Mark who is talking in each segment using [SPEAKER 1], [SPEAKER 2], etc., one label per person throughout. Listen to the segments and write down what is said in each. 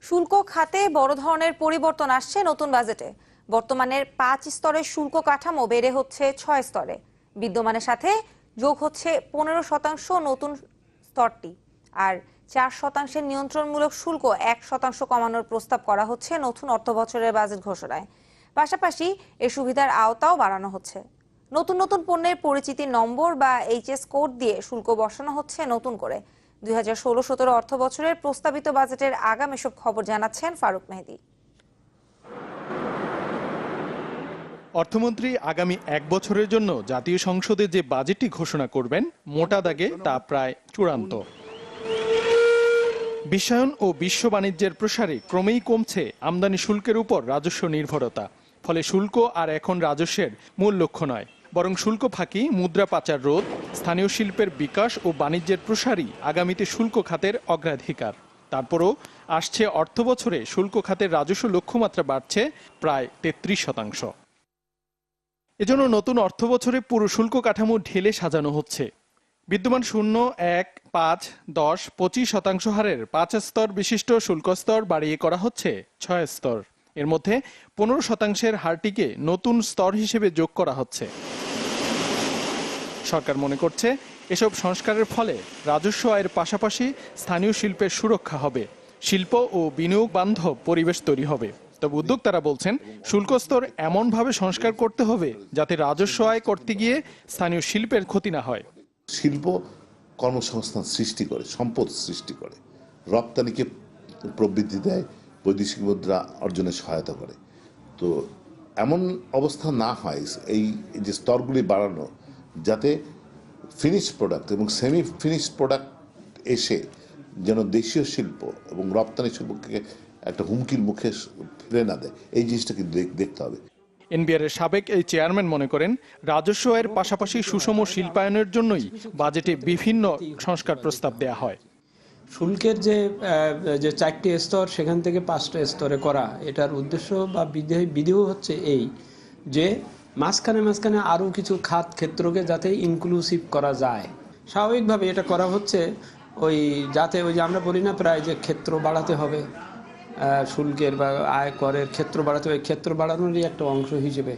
[SPEAKER 1] শুল্ক খাতে বড় ধরনের পরিবর্তন আসছে নতুন বাজেটে। বর্তমানের 5 স্তরের শুল্ক কাঠামো বেড়ে হচ্ছে 6 স্তরে। বিদ্যমানের সাথে যোগ হচ্ছে 15% নতুন স্তরটি। আর 4% নিয়ন্ত্রণমূলক শুল্ক 1% কমানোর প্রস্তাব করা হচ্ছে নতুন অর্থবছরের বাজেট ঘোষণায়। পাশাপাশি এর সুবিধার আওতাও বাড়ানো হচ্ছে। নতুন নতুন পণ্যের পরিচিতি নম্বর বা এইচএস কোড দিয়ে শুল্ক বসানো হচ্ছে নতুন করে। 2016-17 অর্থ বছরের প্রস্তাবিত বাজেটের আগাম এসব খবর জানাচ্ছেন ফারুক মেহেদী।
[SPEAKER 2] অর্থমন্ত্রী আগামী 1 বছরের জন্য জাতীয় সংসদে যে বাজেটটি ঘোষণা করবেন মোটা দাগে তা প্রায় চূড়ান্ত। বিশ্বায়ন ও বিশ্ব বাণিজ্যের প্রসারে ক্রমেই কমছে আমদানি শুল্কের উপর রাজস্ব নির্ভরতা। ফলে শুল্ক আর এখন রাজস্বের মূল লক্ষ্য নয়, বরং শুল্ক ফাঁকি, মুদ্রা পাচার রোধ, স্থানীয় শিল্পের বিকাশ ও বাণিজ্যের প্রসারই আগামীতে শুল্ক খাতের অগ্রাধিকার। তারপরও আসছে অর্থ বছরে শুল্ক খাতের রাজস্ব লক্ষ্যমাত্রা বাড়ছে প্রায় 33%। এজন্য নতুন অর্থ বছরে পুরো শুল্ক কাঠামো ঢেলে সাজানো হচ্ছে। বিদ্যমান 0, 1, 5, 10, 25% হারের 5 স্তর বিশিষ্ট শুল্ক স্তর বাড়িয়ে করা হচ্ছে 6 স্তর। এর মধ্যে 15% হারটিকে নতুন স্তর হিসেবে যোগ করা হচ্ছে। সরকার মনে করছে এসব সংস্কারের ফলে রাজস্ব আয়ের পাশাপাশি স্থানীয় শিল্পের সুরক্ষা হবে, শিল্প ও বিনিয়োগ বান্ধব পরিবেশ তৈরি হবে। তবে উদ্যোক্তারা বলছেন শুল্ক স্তর এমনভাবে সংস্কার করতে হবে যাতে রাজস্ব আয় করতে গিয়ে স্থানীয় শিল্পের ক্ষতি না হয়।
[SPEAKER 3] শিল্প কর্মসংস্থান সৃষ্টি করে, সম্পদ সৃষ্টি করে, রপ্তানিকে প্রবৃদ্ধি দেয়, বৈদেশিক মুদ্রা অর্জনে সহায়তা করে। তো এমন অবস্থা না হয়, এই যে স্তরগুলি বাড়ানো, যাতে ফিনিশ প্রোডাক্ট এবং সেমি ফিনিশ প্রোডাক্ট এসে যেন দেশীয় শিল্প এবং রপ্তানি শিল্পকে একটা হুমকির মুখে ফেলে না দেয়, এই জিনিসটা কিন্তু দেখতে হবে।
[SPEAKER 2] এনবিআর-এর সাবেক এই চেয়ারম্যান মনে করেন রাজস্ব আয়ের পাশাপাশি সুষম শিল্পায়নের জন্যই বাজেটে বিভিন্ন সংস্কার প্রস্তাব দেয়া হয়।
[SPEAKER 4] শুল্কের যে 4টি স্তর সেখান থেকে 5টা স্তরে করা, এটার উদ্দেশ্য বা বিধেয় হচ্ছে এই যে মাঝখানে আরও কিছু খাত ক্ষেত্রকে যাতে ইনক্লুসিভ করা যায়। স্বাভাবিকভাবে এটা করা হচ্ছে যাতে ওই যে আমরা বলি না প্রায় যে ক্ষেত্র বাড়াতে হবে, শুল্কের বা আয় করের ক্ষেত্র বাড়াতে হবে, ক্ষেত্র বাড়ানোরই একটা অংশ হিসেবে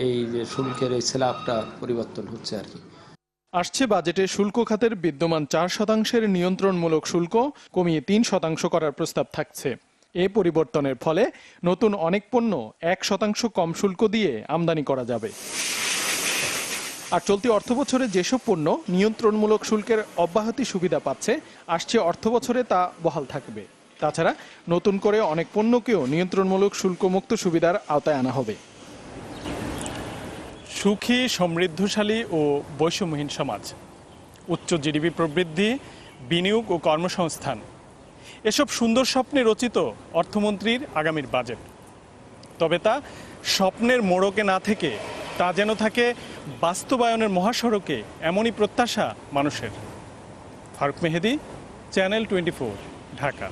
[SPEAKER 4] এই যে শুল্কের এই স্ল্যাবটা পরিবর্তন হচ্ছে আর কি।
[SPEAKER 2] আসছে বাজেটে শুল্ক খাতের বিদ্যমান 4% নিয়ন্ত্রণমূলক শুল্ক কমিয়ে 3% করার প্রস্তাব থাকছে। এ পরিবর্তনের ফলে নতুন অনেক পণ্য 1% কম শুল্ক দিয়ে আমদানি করা যাবে। আর চলতি অর্থবছরে যেসব পণ্য নিয়ন্ত্রণমূলক শুল্কের অব্যাহতি সুবিধা পাচ্ছে, আসছে অর্থবছরে তা বহাল থাকবে। তাছাড়া নতুন করে অনেক পণ্যকেও নিয়ন্ত্রণমূলক শুল্কমুক্ত সুবিধার আওতায় আনা হবে। সুখী, সমৃদ্ধশালী ও বৈষম্যহীন সমাজ, উচ্চ জিডিপি প্রবৃদ্ধি, বিনিয়োগ ও কর্মসংস্থান, এসব সুন্দর স্বপ্নে রচিত অর্থমন্ত্রীর আগামীর বাজেট। তবে তা স্বপ্নের মোড়কে না থেকে তা যেন থাকে বাস্তবায়নের মহাসড়কে, এমনই প্রত্যাশা মানুষের। ফারুক মেহেদী, চ্যানেল 24, ঢাকা।